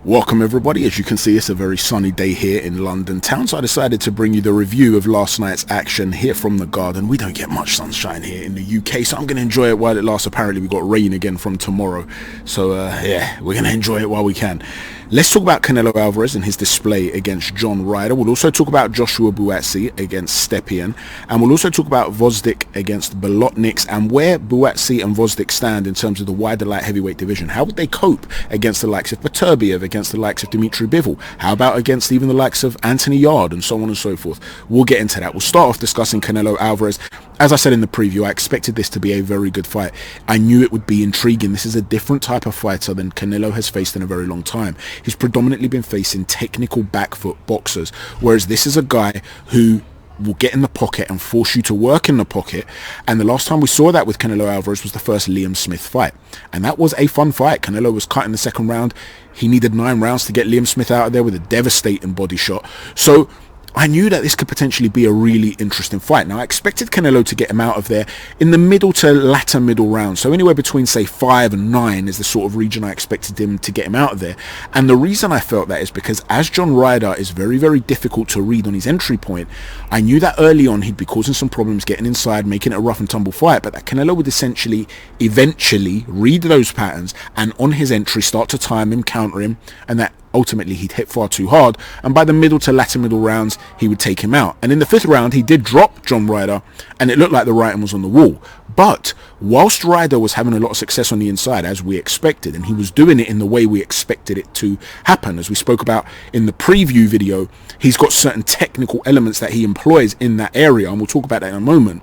Welcome everybody. As you can see, it's a very sunny day here in London town, so I decided to bring you the review of last night's action here from the Garden. We don't get much sunshine here in the UK, so I'm going to enjoy it while it lasts. Apparently we've got rain again from tomorrow, so yeah, we're going to enjoy it while we can. Let's talk about Canelo Alvarez and his display against John Ryder. We'll also talk about Joshua Buatsi against Stepien, and we'll also talk about Gvozdyk against Bolotniks and where Buatsi and Gvozdyk stand in terms of the wider light heavyweight division. How would they cope against the likes of Beterbiev, against the likes of Bivol? How about against even the likes of Yarde, and so on and so forth? We'll get into that. We'll start off discussing Canelo Alvarez. As I said in the preview, I expected this to be a very good fight. I knew it would be intriguing. This is a different type of fighter than Canelo has faced in a very long time. He's predominantly been facing technical back foot boxers, whereas this is a guy who will get in the pocket and force you to work in the pocket. And the last time we saw that with Canelo Alvarez was the first Liam Smith fight, and that was a fun fight. Canelo was cut in the second round. He needed 9 rounds to get Liam Smith out of there with a devastating body shot. So I knew that this could potentially be a really interesting fight. Now, I expected Canelo to get him out of there in the middle to latter middle round. So anywhere between, say, 5 and 9 is the sort of region I expected him to get him out of there. And the reason I felt that is because as John Ryder is very, very difficult to read on his entry point, I knew that early on he'd be causing some problems getting inside, making it a rough and tumble fight, but that Canelo would eventually read those patterns and on his entry start to time him, counter him, and that ultimately he'd hit far too hard, and by the middle to latter middle rounds he would take him out. And in the 5th round he did drop John Ryder, and it looked like the writing was on the wall. But whilst Ryder was having a lot of success on the inside, as we expected, and he was doing it in the way we expected it to happen, as we spoke about in the preview video, he's got certain technical elements that he employs in that area, and we'll talk about that in a moment.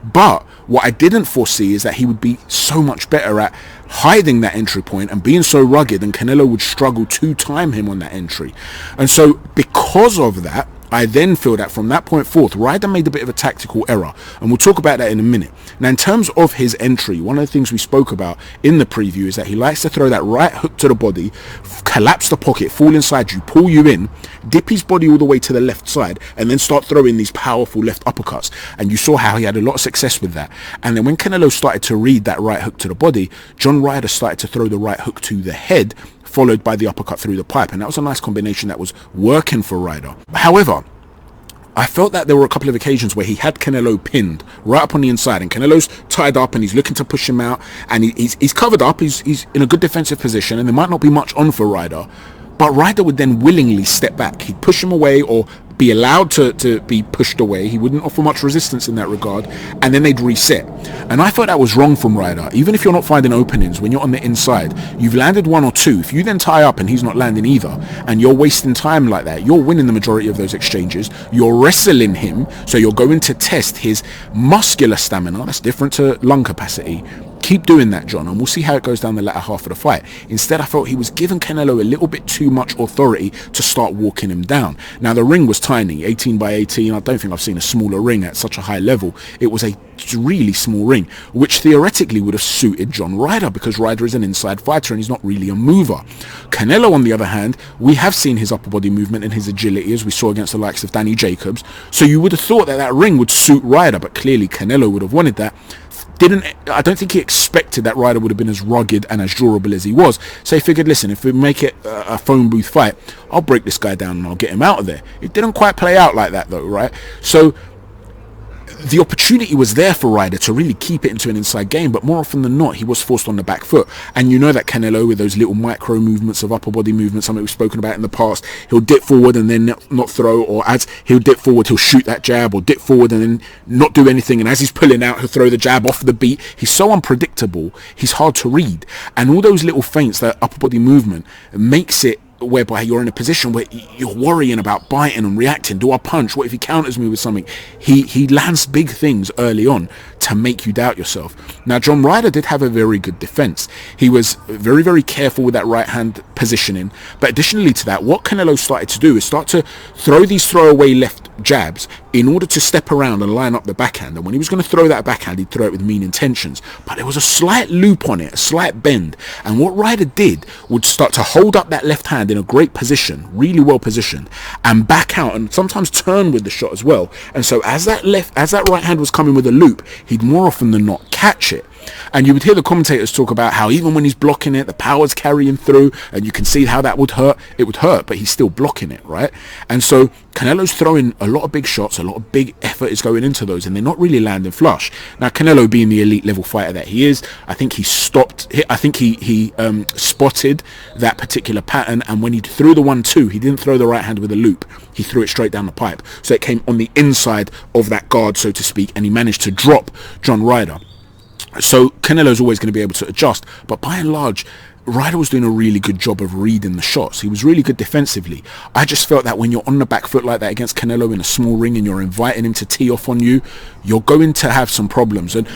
But what I didn't foresee is that he would be so much better at hiding that entry point and being so rugged, and Canelo would struggle to time him on that entry. And so because of that, I then feel that from that point forth, Ryder made a bit of a tactical error, and we'll talk about that in a minute. Now, in terms of his entry, one of the things we spoke about in the preview is that he likes to throw that right hook to the body, collapse the pocket, fall inside you, pull you in, dip his body all the way to the left side, and then start throwing these powerful left uppercuts. And you saw how he had a lot of success with that. And then when Canelo started to read that right hook to the body, John Ryder started to throw the right hook to the head, followed by the uppercut through the pipe, and that was a nice combination that was working for Ryder. However, I felt that there were a couple of occasions where he had Canelo pinned right up on the inside, and Canelo's tied up and he's looking to push him out, and he's covered up, he's in a good defensive position, and there might not be much on for Ryder, but Ryder would then willingly step back. He'd push him away or be allowed to be pushed away. He wouldn't offer much resistance in that regard, and then they'd reset. And I thought that was wrong from Ryder. Even if you're not finding openings when you're on the inside, you've landed 1 or 2. If you then tie up and he's not landing either, and you're wasting time like that, you're winning the majority of those exchanges. You're wrestling him, so you're going to test his muscular stamina. That's different to lung capacity. Keep doing that, John, and we'll see how it goes down the latter half of the fight. Instead, I felt he was giving Canelo a little bit too much authority to start walking him down. Now, the ring was tiny, 18 by 18. I don't think I've seen a smaller ring at such a high level. It was a really small ring, which theoretically would have suited John Ryder, because Ryder is an inside fighter and he's not really a mover. Canelo, on the other hand, we have seen his upper body movement and his agility, as we saw against the likes of Danny Jacobs. So you would have thought that that ring would suit Ryder, but clearly Canelo would have wanted that. I don't think he expected that Ryder would have been as rugged and as durable as he was. So he figured, listen, if we make it a phone booth fight, I'll break this guy down and I'll get him out of there. It didn't quite play out like that though, right? So the opportunity was there for Ryder to really keep it into an inside game, but more often than not, he was forced on the back foot. And you know that Canelo, with those little micro movements of upper body movements, something we've spoken about in the past, he'll dip forward and then not throw, or as he'll dip forward, he'll shoot that jab, or dip forward and then not do anything. And as he's pulling out, he'll throw the jab off the beat. He's so unpredictable, he's hard to read. And all those little feints, that upper body movement, makes it whereby you're in a position where you're worrying about biting and reacting. Do I punch? What if he counters me with something? He lands big things early on to make you doubt yourself. Now, John Ryder did have a very good defense. He was very, very careful with that right hand positioning. But additionally to that, what Canelo started to do is start to throw these throwaway left jabs in order to step around and line up the backhand. And when he was going to throw that backhand, he'd throw it with mean intentions. But there was a slight loop on it, a slight bend. And what Ryder did would start to hold up that left hand in a great position, really well positioned, and back out and sometimes turn with the shot as well. And so as that right hand was coming with a loop, he'd more often than not catch it. And you would hear the commentators talk about how even when he's blocking it, the power's carrying through, and you can see how that would hurt. It would hurt, but he's still blocking it, right? And so Canelo's throwing a lot of big shots, a lot of big effort is going into those, and they're not really landing flush. Now, Canelo being the elite level fighter that he is, I think he spotted that particular pattern, and when he threw the 1-2, he didn't throw the right hand with a loop. He threw it straight down the pipe. So it came on the inside of that guard, so to speak, and he managed to drop John Ryder. So Canelo's always going to be able to adjust, but by and large, Ryder was doing a really good job of reading the shots. He was really good defensively. I just felt that when you're on the back foot like that against Canelo in a small ring and you're inviting him to tee off on you, you're going to have some problems. And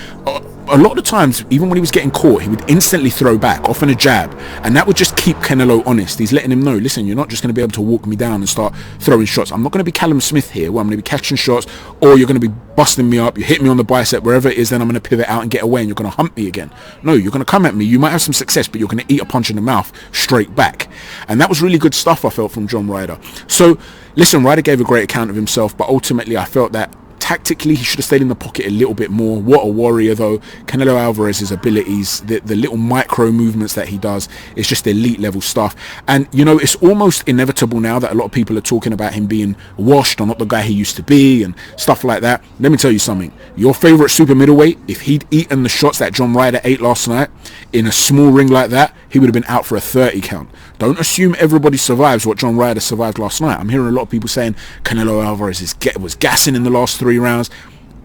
a lot of the times, even when he was getting caught, he would instantly throw back, often a jab, and that would just keep Canelo honest. He's letting him know, listen, you're not just going to be able to walk me down and start throwing shots. I'm not going to be Callum Smith here, where I'm going to be catching shots, or you're going to be busting me up, you hit me on the bicep, wherever it is, then I'm going to pivot out and get away, and you're going to hump me again. No, you're going to come at me. You might have some success, but you're going to eat a punch in the mouth straight back. And that was really good stuff, I felt, from John Ryder. So, listen, Ryder gave a great account of himself, but ultimately I felt that tactically he should have stayed in the pocket a little bit more. What a warrior though. Canelo Alvarez's abilities, the little micro movements that he does, is just elite level stuff. And you know, it's almost inevitable now that a lot of people are talking about him being washed or not the guy he used to be and stuff like that. Let me tell you something, your favorite super middleweight, if he'd eaten the shots that John Ryder ate last night in a small ring like that, he would have been out for a 30 count. Don't assume everybody survives what John Ryder survived last night. I'm hearing a lot of people saying Canelo Alvarez was gassing in the last 3 rounds.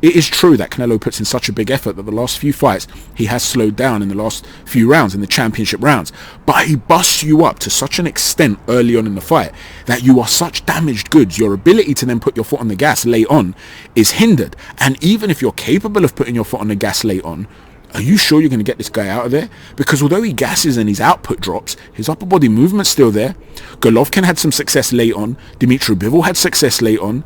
It is true that Canelo puts in such a big effort that the last few fights he has slowed down in the last few rounds, in the championship rounds, but he busts you up to such an extent early on in the fight that you are such damaged goods. Your ability to then put your foot on the gas late on is hindered, and even if you're capable of putting your foot on the gas late on, are you sure you're going to get this guy out of there? Because although he gasses and his output drops, his upper body movement's still there. Golovkin had some success late on. Dimitri Bivol had success late on.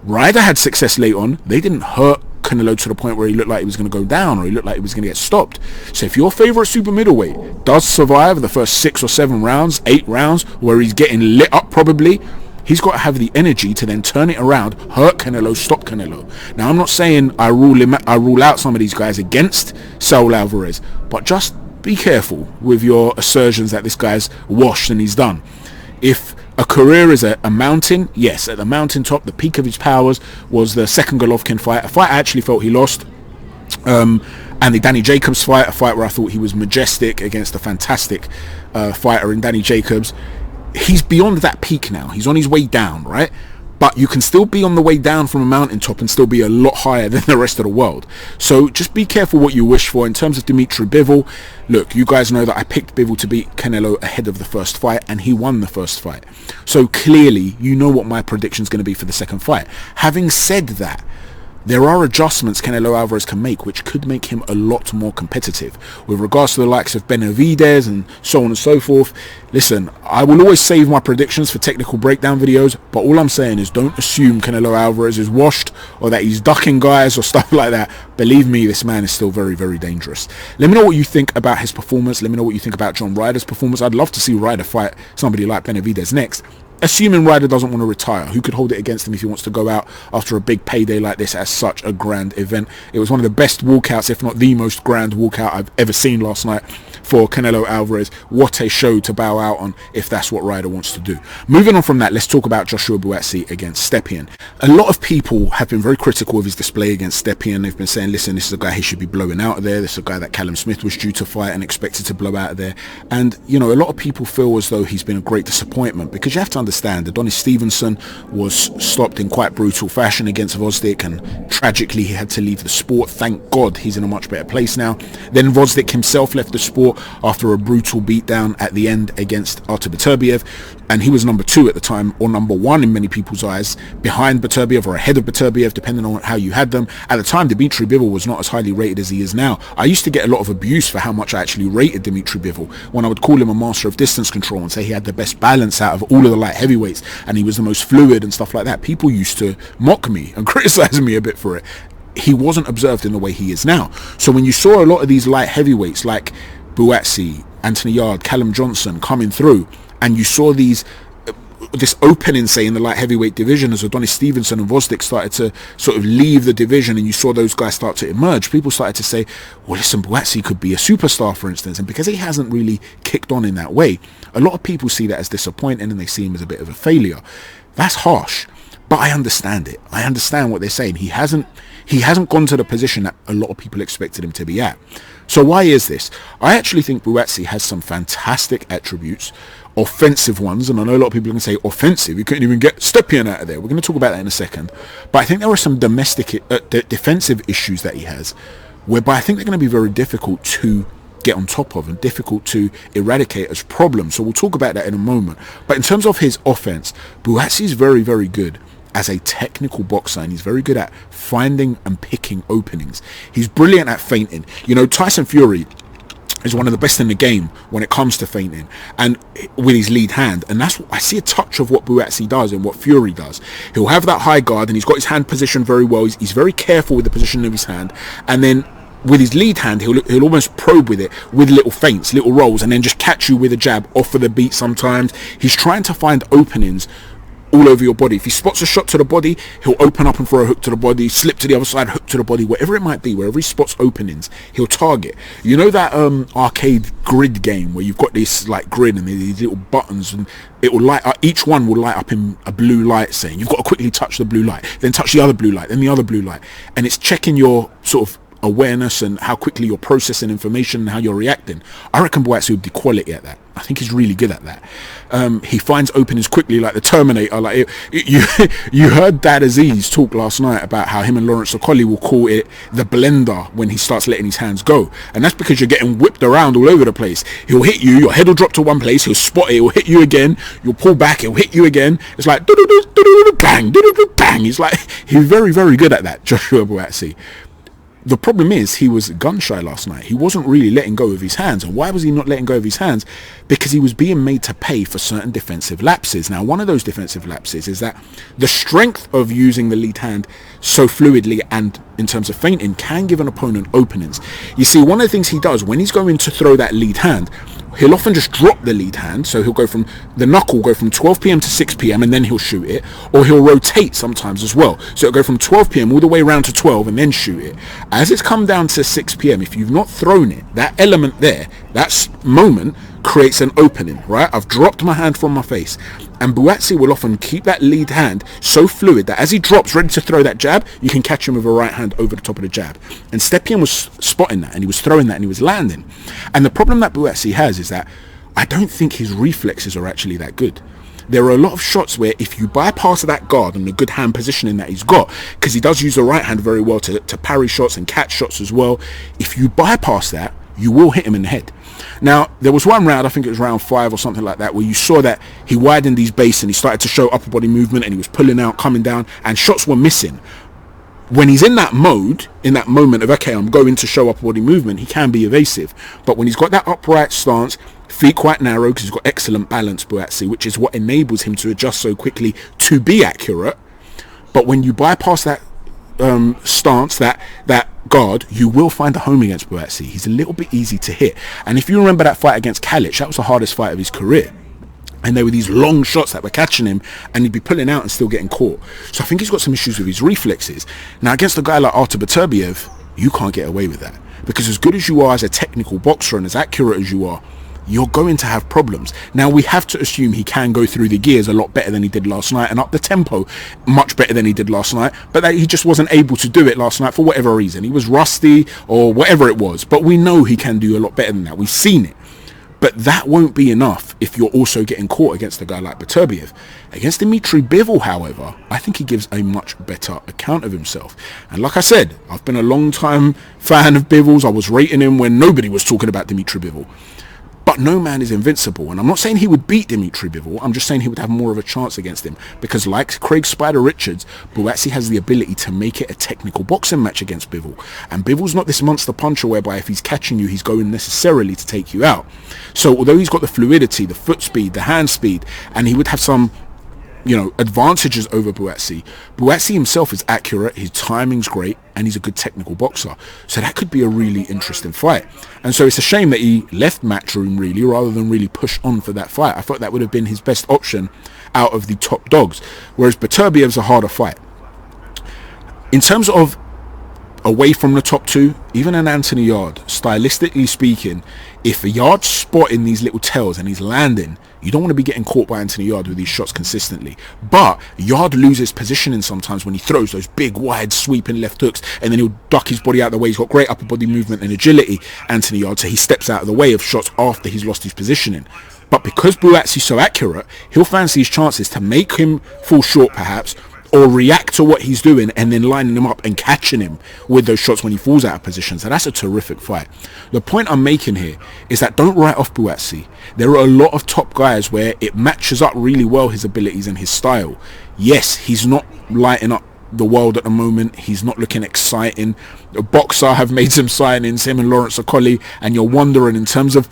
Ryder had success late on. They didn't hurt Canelo to the point where he looked like he was going to go down or he looked like he was going to get stopped. So if your favourite super middleweight does survive the first 6 or 7 rounds, 8 rounds, where he's getting lit up probably, he's got to have the energy to then turn it around, hurt Canelo, stop Canelo. Now, I'm not saying I rule out some of these guys against Saul Alvarez, but just be careful with your assertions that this guy's washed and he's done. If a career is a mountain, yes, at the mountaintop, the peak of his powers was the second Golovkin fight, a fight I actually felt he lost, and the Danny Jacobs fight, a fight where I thought he was majestic against a fantastic fighter in Danny Jacobs. He's beyond that peak now. He's on his way down, right? But you can still be on the way down from a mountaintop and still be a lot higher than the rest of the world. So just be careful what you wish for. In terms of Dimitri Bivol, look, you guys know that I picked Bivol to beat Canelo ahead of the first fight, and he won the first fight. So clearly, you know what my prediction is going to be for the second fight. Having said that, there are adjustments Canelo Alvarez can make which could make him a lot more competitive. With regards to the likes of Beterbiev and so on and so forth, listen, I will always save my predictions for technical breakdown videos, but all I'm saying is don't assume Canelo Alvarez is washed or that he's ducking guys or stuff like that. Believe me, this man is still very, very dangerous. Let me know what you think about his performance. Let me know what you think about John Ryder's performance. I'd love to see Ryder fight somebody like Beterbiev next. Assuming Ryder doesn't want to retire, who could hold it against him if he wants to go out after a big payday like this as such a grand event? It was one of the best walkouts, if not the most grand walkout I've ever seen last night for Canelo Alvarez. What a show to bow out on if that's what Ryder wants to do. Moving on from that, let's talk about Joshua Buatsi against Stepien. A lot of people have been very critical of his display against Stepien. They've been saying, listen, this is a guy he should be blowing out of there. This is a guy that Callum Smith was due to fight and expected to blow out of there. And, you know, a lot of people feel as though he's been a great disappointment, because you have to understand Adonis Stevenson was stopped in quite brutal fashion against Gvozdyk, and tragically he had to leave the sport. Thank God he's in a much better place now. Then Gvozdyk himself left the sport after a brutal beatdown at the end against Beterbiev, and he was number 2 at the time, or number 1 in many people's eyes, behind Beterbiev or ahead of Beterbiev, depending on how you had them. At the time, Dimitri Bivol was not as highly rated as he is now. I used to get a lot of abuse for how much I actually rated Dimitri Bivol, when I would call him a master of distance control and say he had the best balance out of all of the light heavyweights and he was the most fluid and stuff like that. People used to mock me and criticize me a bit for it. He wasn't observed in the way he is now. So when you saw a lot of these light heavyweights like Buatsi, Anthony Yarde, Callum Johnson coming through, and you saw these this opening, say, in the light heavyweight division, as Adonis Stevenson and Gvozdyk started to sort of leave the division and you saw those guys start to emerge, people started to say, well, listen, Buatsi could be a superstar, for instance. And because he hasn't really kicked on in that way, a lot of people see that as disappointing and they see him as a bit of a failure. That's harsh, but I understand it. I understand what they're saying. He hasn't gone to the position that a lot of people expected him to be at. So why is this? I actually think Buatsi has some fantastic attributes, offensive ones, and I know a lot of people are going to say offensive. You couldn't even get Stepien out of there. We're going to talk about that in a second. But I think there are some domestic defensive issues that he has, whereby I think they're going to be very difficult to get on top of and difficult to eradicate as problems. So we'll talk about that in a moment. But in terms of his offense, Buatsi is very, very good as a technical boxer, and he's very good at finding and picking openings. He's brilliant at feinting. You know, Tyson Fury is one of the best in the game when it comes to feinting and with his lead hand, and that's what I see a touch of what Buatsi does and what Fury does. He'll have that high guard and he's got his hand positioned very well. He's very careful with the position of his hand, and then with his lead hand he'll almost probe with it with little feints, little rolls, and then just catch you with a jab off of the beat. Sometimes he's trying to find openings all over your body. If he spots a shot to the body, he'll open up and throw a hook to the body, slip to the other side, hook to the body, whatever it might be, wherever he spots openings, he'll target. You know that arcade grid game where you've got this like grid and these little buttons, and it will light up, each one will light up in a blue light, saying you've got to quickly touch the blue light, then touch the other blue light, then the other blue light, and it's checking your sort of awareness and how quickly you're processing information and how you're reacting. I reckon Buatsi would be quality at that. I think he's really good at that. He finds openings quickly, like the Terminator. Like you heard Dad Aziz talk last night about how him and Lawrence Okolie will call it the blender when he starts letting his hands go, and that's because you're getting whipped around all over the place. He'll hit you, your head will drop to one place, he'll spot it, he'll hit you again, you'll pull back, he'll hit you again. It's like bang, bang. He's very, very good at that, Joshua Buatsi. The problem is he was gun shy last night. He wasn't really letting go of his hands. And why was he not letting go of his hands? Because he was being made to pay for certain defensive lapses. Now, one of those defensive lapses is that the strength of using the lead hand so fluidly and in terms of feinting can give an opponent openings. You see, one of the things he does when he's going to throw that lead hand, he'll often just drop the lead hand. So he'll go from the knuckle, go from 12 p.m. to 6 p.m. and then he'll shoot it. Or he'll rotate sometimes as well. So it'll go from 12 p.m. all the way around to 12 and then shoot it. As it's come down to 6 p.m., if you've not thrown it, that element there, that moment creates an opening, right? I've dropped my hand from my face. And Buatsi will often keep that lead hand so fluid that as he drops ready to throw that jab, you can catch him with a right hand over the top of the jab. And Stepien was spotting that, and he was throwing that, and he was landing. And the problem that Buatsi has is that I don't think his reflexes are actually that good. There are a lot of shots where if you bypass that guard and the good hand positioning that he's got, because he does use the right hand very well to parry shots and catch shots as well, if you bypass that, you will hit him in the head. Now, there was one round, I think it was round 5 or something like that, where you saw that he widened his base and he started to show upper body movement and he was pulling out, coming down, and shots were missing. When he's in that mode, in that moment of, okay, I'm going to show upper body movement, he can be evasive. But when he's got that upright stance, feet quite narrow, because he's got excellent balance, Buatsi, which is what enables him to adjust so quickly to be accurate. But when you bypass that stance, that guard, you will find a home against Buatsi. He's a little bit easy to hit. And if you remember that fight against Kalic, that was the hardest fight of his career. And there were these long shots that were catching him and he'd be pulling out and still getting caught. So I think he's got some issues with his reflexes. Now, against a guy like Beterbiev, you can't get away with that. Because as good as you are as a technical boxer and as accurate as you are, you're going to have problems. Now, we have to assume he can go through the gears a lot better than he did last night and up the tempo much better than he did last night, but that he just wasn't able to do it last night for whatever reason. He was rusty or whatever it was, but we know he can do a lot better than that. We've seen it. But that won't be enough if you're also getting caught against a guy like Beterbiev. Against Dimitri Bivol, however, I think he gives a much better account of himself. And like I said, I've been a long time fan of Bivol's. I was rating him when nobody was talking about Dimitri Bivol. But no man is invincible, and I'm not saying he would beat Dimitri Bivol, I'm just saying he would have more of a chance against him, because like Craig Spider Richards, Buatsi has the ability to make it a technical boxing match against Bivol, and Bivol's not this monster puncher whereby if he's catching you, he's going necessarily to take you out. So although he's got the fluidity, the foot speed, the hand speed, and he would have some advantages over Buatsi. Buatsi himself is accurate, his timing's great, and he's a good technical boxer. So that could be a really interesting fight. And so it's a shame that he left Matchroom really, rather than really push on for that fight. I thought that would have been his best option out of the top dogs. Whereas Beterbiev's a harder fight. In terms of away from the top two, even an Anthony Yarde, stylistically speaking, if a Yarde's spotting these little tells and he's landing, you don't want to be getting caught by Anthony Yarde with these shots consistently. But Yarde loses positioning sometimes when he throws those big, wide, sweeping left hooks, and then he'll duck his body out of the way. He's got great upper body movement and agility, Anthony Yarde, so he steps out of the way of shots after he's lost his positioning. But because Buatsi's so accurate, he'll fancy his chances to make him fall short perhaps, or react to what he's doing and then lining him up and catching him with those shots when he falls out of position. So that's a terrific fight. The point I'm making here is that don't write off Buatsi. There are a lot of top guys where it matches up really well, his abilities and his style. Yes, he's not lighting up the world at the moment. He's not looking exciting. The boxer have made some signings, him and Lawrence Okoli, and you're wondering in terms of,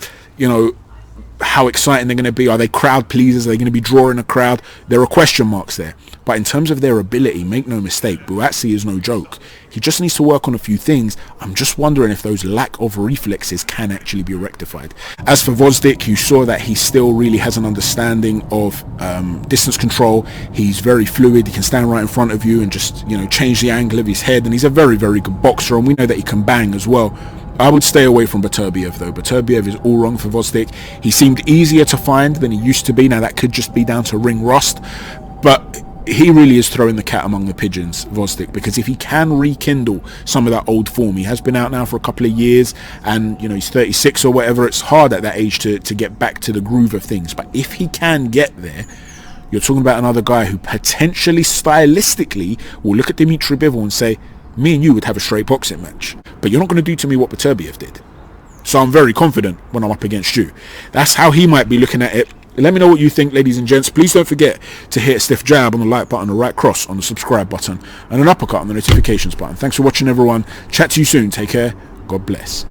how exciting they're going to be. Are they crowd pleasers? Are they going to be drawing a crowd? There are question marks there. But in terms of their ability, make no mistake, Buatsi is no joke. He just needs to work on a few things. I'm just wondering if those lack of reflexes can actually be rectified. As for Gvozdyk, you saw that he still really has an understanding of distance control. He's very fluid. He can stand right in front of you and just, change the angle of his head. And he's a very, very good boxer. And we know that he can bang as well. I would stay away from Beterbiev though. Beterbiev is all wrong for Gvozdyk. He seemed easier to find than he used to be. Now that could just be down to ring rust, but he really is throwing the cat among the pigeons, Gvozdyk, because if he can rekindle some of that old form, he has been out now for a couple of years, and he's 36 or whatever. It's hard at that age to get back to the groove of things, but if he can get there, you're talking about another guy who potentially stylistically will look at Dimitri Bivol and say, me and you would have a straight boxing match, but you're not going to do to me what Beterbiev did. So I'm very confident when I'm up against you. That's how he might be looking at it. Let me know what you think, ladies and gents. Please don't forget to hit a stiff jab on the like button, a right cross on the subscribe button, and an uppercut on the notifications button. Thanks for watching, everyone. Chat to you soon. Take care. God bless.